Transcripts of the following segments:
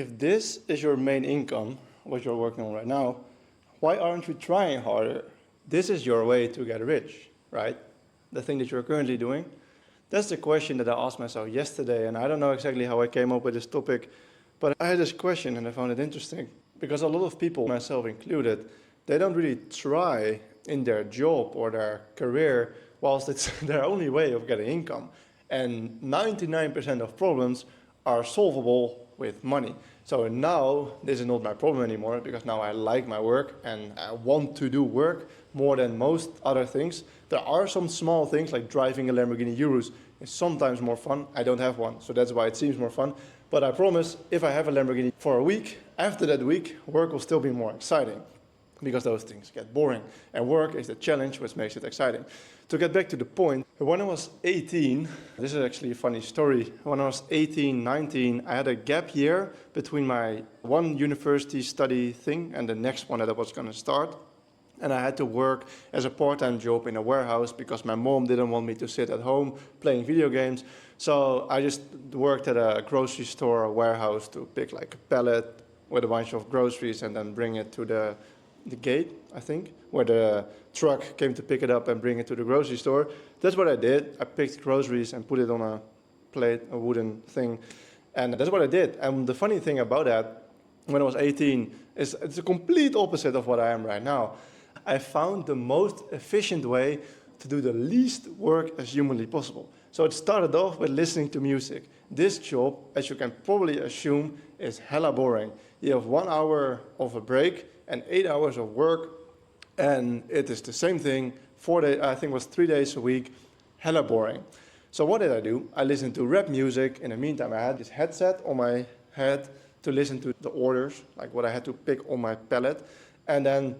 if this is your main income, what you're working on right now, why aren't you trying harder? This is your way to get rich, right? The thing that you're currently doing. That's the question that I asked myself yesterday, and I don't know exactly how I came up with this topic, but I had this question and I found it interesting. Because a lot of people, myself included, they don't really try in their job or their career whilst it's their only way of getting income. And 99% of problems are solvable with money. So now this is not my problem anymore because now I like my work and I want to do work more than most other things. There are some small things like driving a Lamborghini Urus is sometimes more fun. I don't have one, so that's why it seems more fun. But I promise if I have a Lamborghini for a week, after that week, work will still be more exciting because those things get boring. And work is the challenge which makes it exciting. To get back to the point, when I was 18, this is actually a funny story. When I was 18, 19, I had a gap year between my one university study thing and the next one that I was going to start. And I had to work as a part-time job in a warehouse because my mom didn't want me to sit at home playing video games. So I just worked at a grocery store, a warehouse, to pick like a pallet with a bunch of groceries and then bring it to the gate, I think, where the truck came to pick it up and bring it to the grocery store. That's what I did. I picked groceries and put it on a plate, a wooden thing. And that's what I did. And the funny thing about that, when I was 18, is it's the complete opposite of what I am right now. I found the most efficient way to do the least work as humanly possible. So it started off with listening to music. This job, as you can probably assume, is hella boring. You have 1 hour of a break and 8 hours of work, and it is the same thing, 4 days, I think it was 3 days a week, hella boring. So what did I do? I listened to rap music. In the meantime, I had this headset on my head to listen to the orders, like what I had to pick on my pallet. And then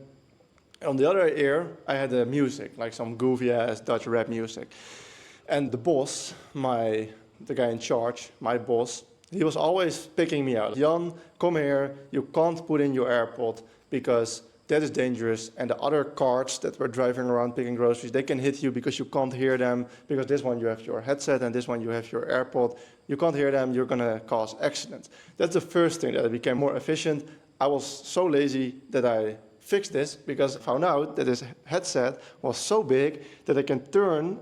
on the other ear, I had the music, like some goofy-ass Dutch rap music. And the boss, the guy in charge, my boss, he was always picking me out. Jan, come here, you can't put in your AirPod because that is dangerous. And the other carts that were driving around picking groceries, they can hit you because you can't hear them. Because this one you have your headset and this one you have your AirPod. You can't hear them, you're gonna cause accidents. That's the first thing, that it became more efficient. I was so lazy that I fixed this because I found out that this headset was so big that I can turn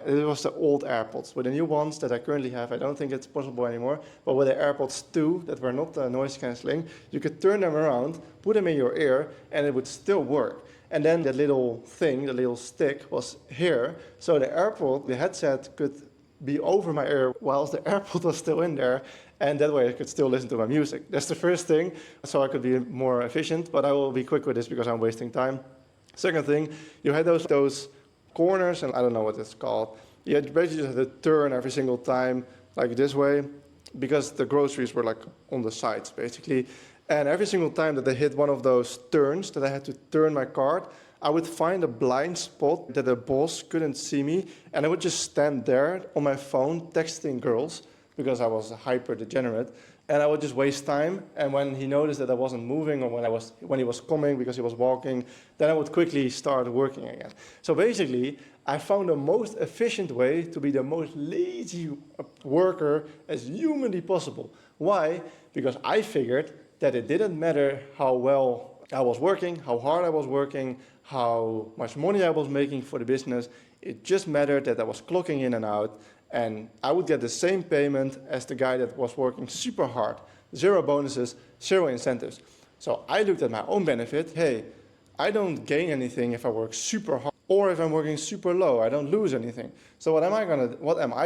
it was the old AirPods. With the new ones that I currently have, I don't think it's possible anymore, but with the AirPods 2 that were not noise cancelling, you could turn them around, put them in your ear, and it would still work. And then the little thing, the little stick was here, so the headset could be over my ear whilst the AirPod was still in there, and that way I could still listen to my music. That's the first thing, so I could be more efficient, but I will be quick with this because I'm wasting time. Second thing, you had those corners, and I don't know what it's called. You had basically just had to turn every single time, like this way, because the groceries were like on the sides, basically. And every single time that I hit one of those turns, that I had to turn my cart, I would find a blind spot that the boss couldn't see me, and I would just stand there on my phone texting girls, because I was a hyper degenerate, and I would just waste time. And when he noticed that I wasn't moving, or when he was coming because he was walking, then I would quickly start working again. So basically, I found the most efficient way to be the most lazy worker as humanly possible. Why? Because I figured that it didn't matter how well I was working, how hard I was working, how much money I was making for the business. It just mattered that I was clocking in and out, and I would get the same payment as the guy that was working super hard. 0 bonuses, 0 incentives. So I looked at my own benefit. Hey, I don't gain anything if I work super hard, or if I'm working super low, I don't lose anything. So what am I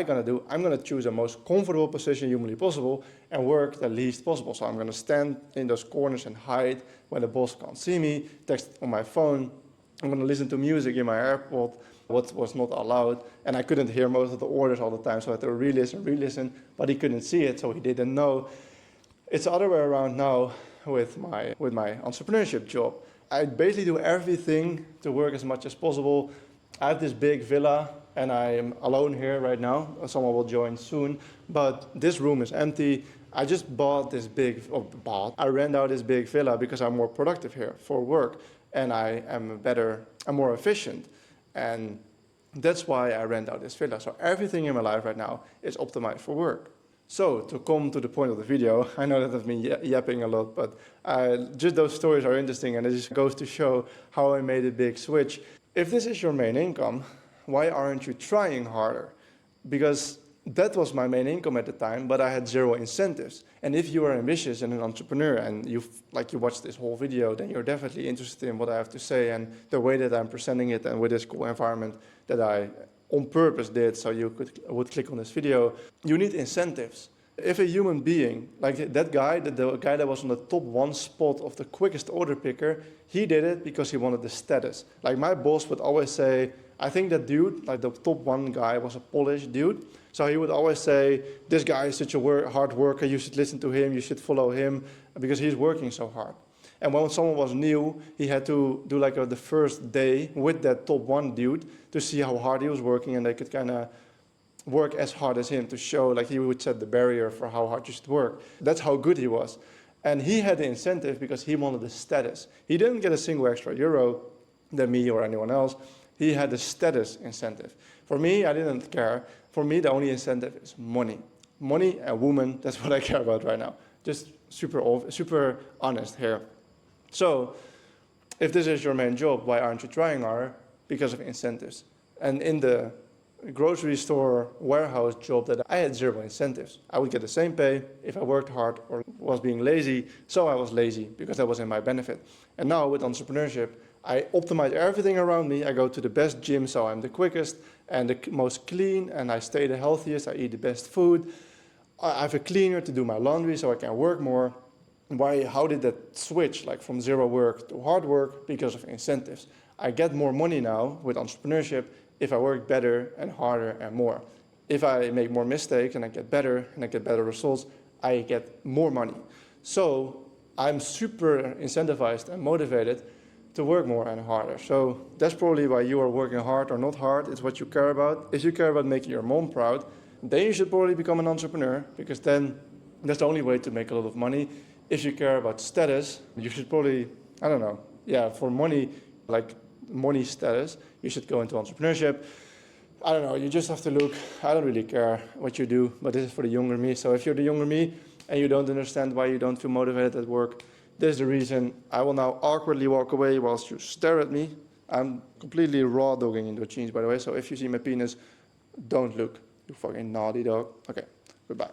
gonna do? I'm gonna choose the most comfortable position humanly possible and work the least possible. So I'm gonna stand in those corners and hide when the boss can't see me, text on my phone. I'm gonna listen to music in my AirPod, what was not allowed, and I couldn't hear most of the orders all the time, so I had to re-listen, but he couldn't see it, so he didn't know. It's the other way around now with my entrepreneurship job. I basically do everything to work as much as possible. I have this big villa, and I am alone here right now. Someone will join soon, but this room is empty. I just I rent out this big villa because I'm more productive here for work, and I'm more efficient. And that's why I rent out this villa. So everything in my life right now is optimized for work. So, to come to the point of the video, I know that I've been yapping a lot, but just those stories are interesting, and it just goes to show how I made a big switch. If this is your main income, why aren't you trying harder? Because that was my main income at the time, but I had zero incentives. And if you are ambitious and an entrepreneur and you watched this whole video, then you're definitely interested in what I have to say and the way that I'm presenting it, and with this cool environment that I on purpose did so you would click on this video. You need incentives. If a human being, like that guy, the guy that was on the top 1 spot of the quickest order picker, he did it because he wanted the status. Like my boss would always say, I think that dude, like the top 1 guy, was a Polish dude. So he would always say, this guy is such a hard worker, you should listen to him, you should follow him, because he's working so hard. And when someone was new, he had to do like the first day with that top 1 dude to see how hard he was working, and they could kind of work as hard as him to show, like he would set the barrier for how hard you should work. That's how good he was. And he had the incentive because he wanted the status. He didn't get a single extra euro than me or anyone else. He had the status incentive. For me, I didn't care. For me, the only incentive is money. Money and women, that's what I care about right now. Just super honest here. So, if this is your main job, why aren't you trying harder? Because of incentives. And in the grocery store warehouse job that I had zero incentives. I would get the same pay if I worked hard or was being lazy, so I was lazy because that was in my benefit. And now with entrepreneurship, I optimize everything around me. I go to the best gym, so I'm the quickest and the most clean, and I stay the healthiest. I eat the best food. I have a cleaner to do my laundry so I can work more. How did that switch, like from zero work to hard work? Because of incentives. I get more money now with entrepreneurship if I work better and harder and more. If I make more mistakes and I get better results, I get more money. So I'm super incentivized and motivated to work more and harder. So that's probably why you are working hard or not hard. It's what you care about. If you care about making your mom proud, then you should probably become an entrepreneur, because then that's the only way to make a lot of money. If you care about status, you should probably, I don't know, for money, like money status, you should go into entrepreneurship. I don't know, you just have to look. I don't really care what you do, but this is for the younger me. So if you're the younger me and you don't understand why you don't feel motivated at work, this is the reason. I will now awkwardly walk away whilst you stare at me. I'm completely raw dogging into jeans, by the way, so if you see my penis, don't look, you fucking naughty dog. Okay, goodbye.